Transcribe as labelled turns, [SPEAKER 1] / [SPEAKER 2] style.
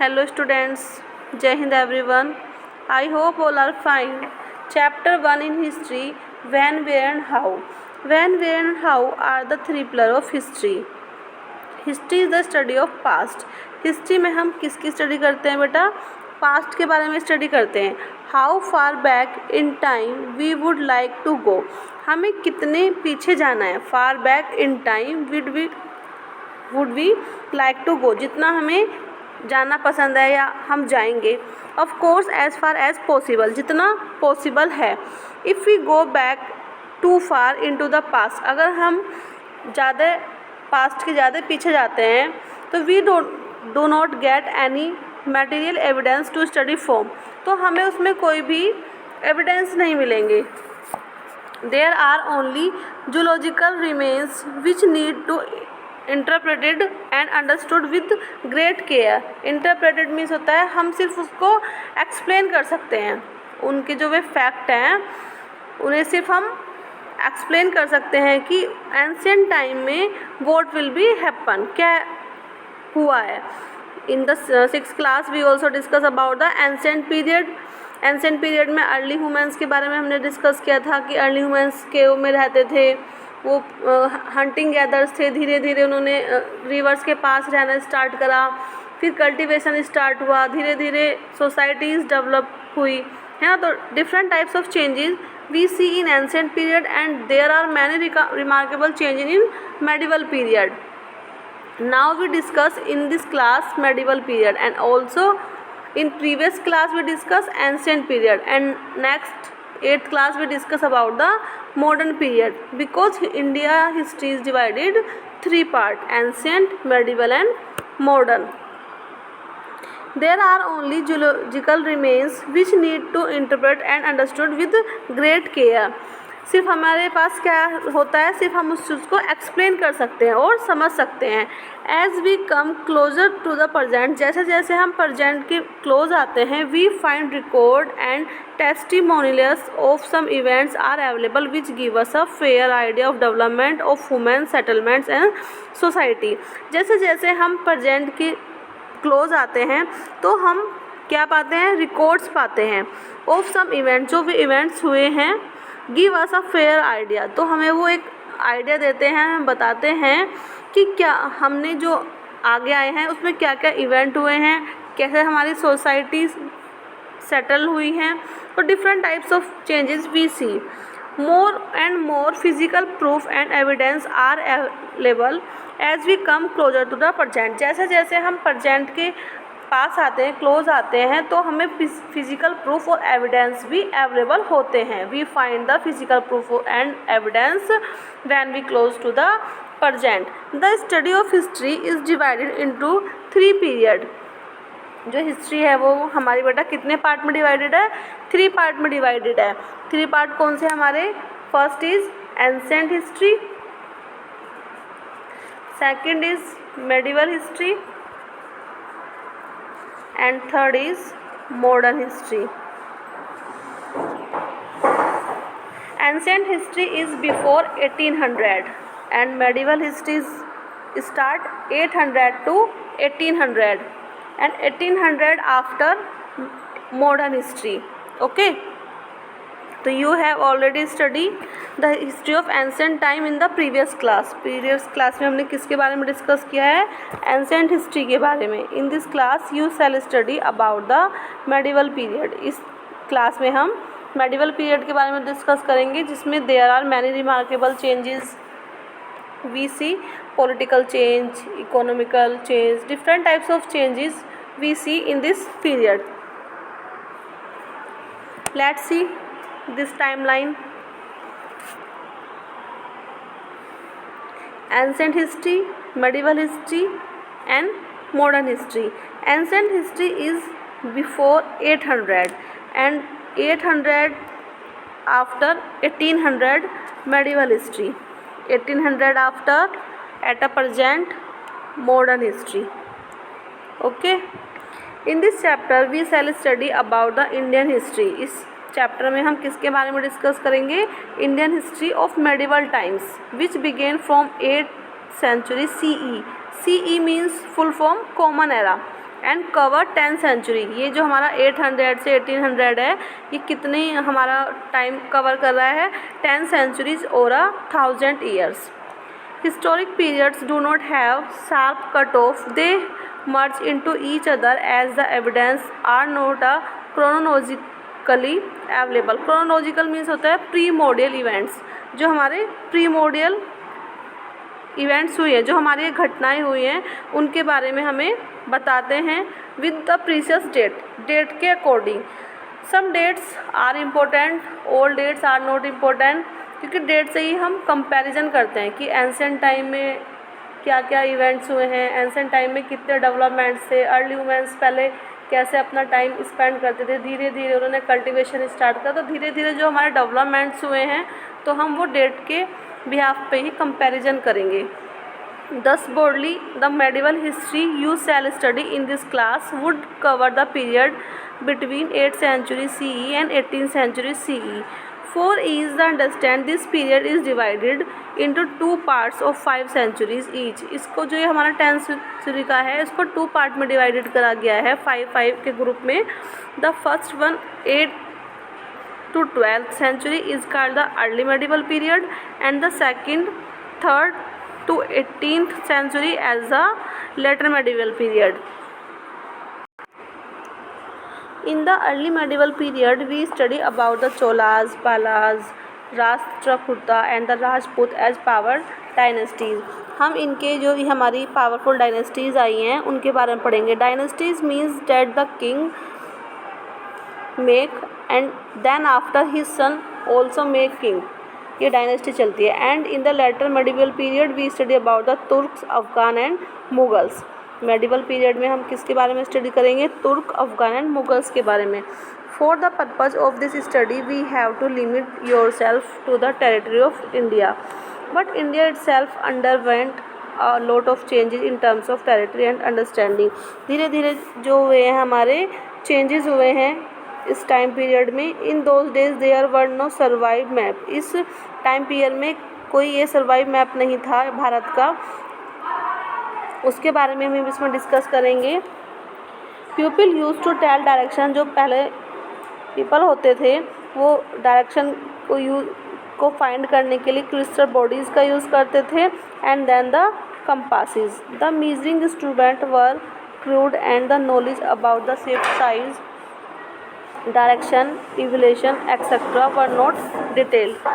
[SPEAKER 1] Hello students, Jai Hind everyone. I hope all are fine. Chapter 1 in history, when, where and how. When, where and how are the three pillars of history. History is the study of past. History में हम किसकी study करते हैं बेटा? Past के बारे में study करते हैं. How far back in time we would like to go. हमें कितने पीछे जाना है. Far back in time would we like to go. जितना हमें जाना पसंद है या हम जाएंगे. Of course as far as possible. जितना पॉसिबल है. If we go back too far into the past. अगर हम ज़्यादा पास्ट के ज़्यादा पीछे जाते हैं तो we do not get any material evidence to study from. तो हमें उसमें कोई भी एविडेंस नहीं मिलेंगे. There are only zoological remains which need to interpreted and understood with great care. Interpreted means होता है हम सिर्फ उसको एक्सप्लेन कर सकते हैं. उनके जो वे फैक्ट हैं उन्हें सिर्फ हम एक्सप्लेन कर सकते हैं कि एंशिएंट टाइम में व्हाट विल बी हैपन, क्या हुआ है. In the 6th class we also discuss about the ancient period. Ancient period में अर्ली ह्यूमंस के बारे में हमने डिस्कस किया था कि अर्ली ह्यूमंस केव में रहते थे. वो हंटिंग गैदर्स थे. धीरे धीरे उन्होंने रिवर्स के पास रहना स्टार्ट करा. फिर कल्टीवेशन स्टार्ट हुआ. धीरे धीरे सोसाइटीज़ डेवलप हुई है ना. तो different types of changes we see in ancient period and there are many remarkable changes in medieval period. Now we discuss in this class medieval period and also in previous class we discuss ancient period and next 8th class we discuss about the modern period. Because India history is divided 3 part: ancient, medieval and modern. There are only geological remains which need to interpret and understood with great care. सिर्फ हमारे पास क्या होता है, सिर्फ हम उस चीज़ को explain कर सकते हैं और समझ सकते हैं. As we come closer to the present. जैसे जैसे हम प्रजेंट के क्लोज आते हैं we find record and testimonials of some events are available which give us a fair idea of development of human settlements and society. जैसे जैसे हम present की क्लोज आते हैं तो हम क्या पाते हैं, रिकॉर्ड्स पाते हैं ऑफ सम इवेंट. जो भी इवेंट्स हुए हैं give us a fair idea. तो हमें वो एक आइडिया देते हैं, हम बताते हैं कि क्या हमने जो आगे आए हैं उसमें क्या क्या इवेंट हुए हैं, कैसे हमारी सोसाइटी सेटल हुई हैं. तो different types of changes we see. More and more physical proof and evidence are available as we come closer to the present. जैसे जैसे हम प्रजेंट के पास आते हैं, क्लोज आते हैं, तो हमें फिजिकल प्रूफ और एविडेंस भी अवेलेबल होते हैं. We find the physical proof and evidence when we close to the present. The study of history is divided into 3 period. जो हिस्ट्री है वो हमारी बेटा कितने पार्ट में डिवाइडेड है, 3 पार्ट में डिवाइडेड है. 3 पार्ट कौन से हमारे? First is ancient history, second is medieval history and third is modern history. Ancient history is before 1800 and medieval history is start 800 to 1800 and 1800 after modern history. Okay, तो you have already study the history of ancient time in the previous class. Previous class में हमने किसके बारे में discuss किया है? Ancient history के बारे में. In this class you shall study about the medieval period. इस क्लास में हम मेडिवल पीरियड के बारे में डिस्कस करेंगे जिसमें there are many remarkable changes we see. Political change, economical change, different types of changes we see in this period. Let's see this timeline. Ancient history, medieval history and modern history. Ancient history is before 800 and 800 after 1800 medieval history. 1800 after at a present modern history. Okay, in this chapter we shall study about the Indian history. इस chapter में हम किसके बारे में discuss करेंगे? Indian history of medieval times which began from 8th century CE. CE means full form common era. And cover 10 century. ये जो हमारा 800 से 1800 है, ये कितने हमारा टाइम कवर कर रहा है? 10 सेंचुरीज और 1000 years. Historic periods do not have sharp cut off, they merge into each other as the evidence are not chronologically available. Chronological means होता है प्रीमोडियल इवेंट्स, जो हमारे प्रीमोडियल इवेंट्स हुए हैं, जो हमारी ये घटनाएं हुई हैं, उनके बारे में हमें बताते हैं विद द प्रीसियस डेट के according. Some dates are important, all dates are not important, क्योंकि डेट से ही हम कंपैरिजन करते हैं कि एंशिएंट टाइम में क्या क्या इवेंट्स हुए हैं, एंशिएंट टाइम में कितने डेवलपमेंट्स थे, अर्ली ह्यूमन्स पहले कैसे अपना टाइम स्पेंड करते थे, धीरे धीरे उन्होंने कल्टीवेशन स्टार्ट किया, तो धीरे धीरे जो हमारे डेवलपमेंट्स हुए हैं तो हम वो डेट के बिहाफ पे ही कंपैरिजन करेंगे। Thus broadly, the medieval history you shall study in this class would cover the period between 8th century CE and 18th century CE. For ease to understand, this period is divided into two parts of 5 centuries each. इसको जो ये हमारा 10th century का है, इसको 2 part में divided करा गया है 5 के ग्रुप में। The first one 8th to 12th century is called the early medieval period, and the second 3rd to 18th century as the later medieval period. In the early medieval period, we study about the Cholas, Palas, Rashtrakuta and the Rajput as power dynasties. हम इनके जो हमारी powerful dynasties आई हैं उनके बारे में पढ़ेंगे। Dynasties means that the king make and then after his son also make king, ये डायनेस्टी चलती है। And in the later medieval period we study about the Turks, Afghan and Mughals. Medieval period में हम किसके बारे में स्टडी करेंगे? तुर्क, अफगान एंड मुगल्स के बारे में। For the purpose of this study we have to limit yourself to the territory of India, but India itself underwent a lot of changes in terms of territory and understanding. धीरे धीरे जो हुए हैं हमारे changes हुए हैं इस time period में। In those days there were no survive map, इस टाइम पीरियड में कोई ये सर्वाइव मैप नहीं था भारत का, उसके बारे में हम इसमें डिस्कस करेंगे। People use to tell direction, जो पहले पीपल होते थे वो डायरेक्शन को फाइंड करने के लिए क्रिस्टल बॉडीज़ का यूज़ करते थे। And then the compasses, the measuring instrument were crude and the knowledge about the shape, size, direction, evolution, etc. were not detailed.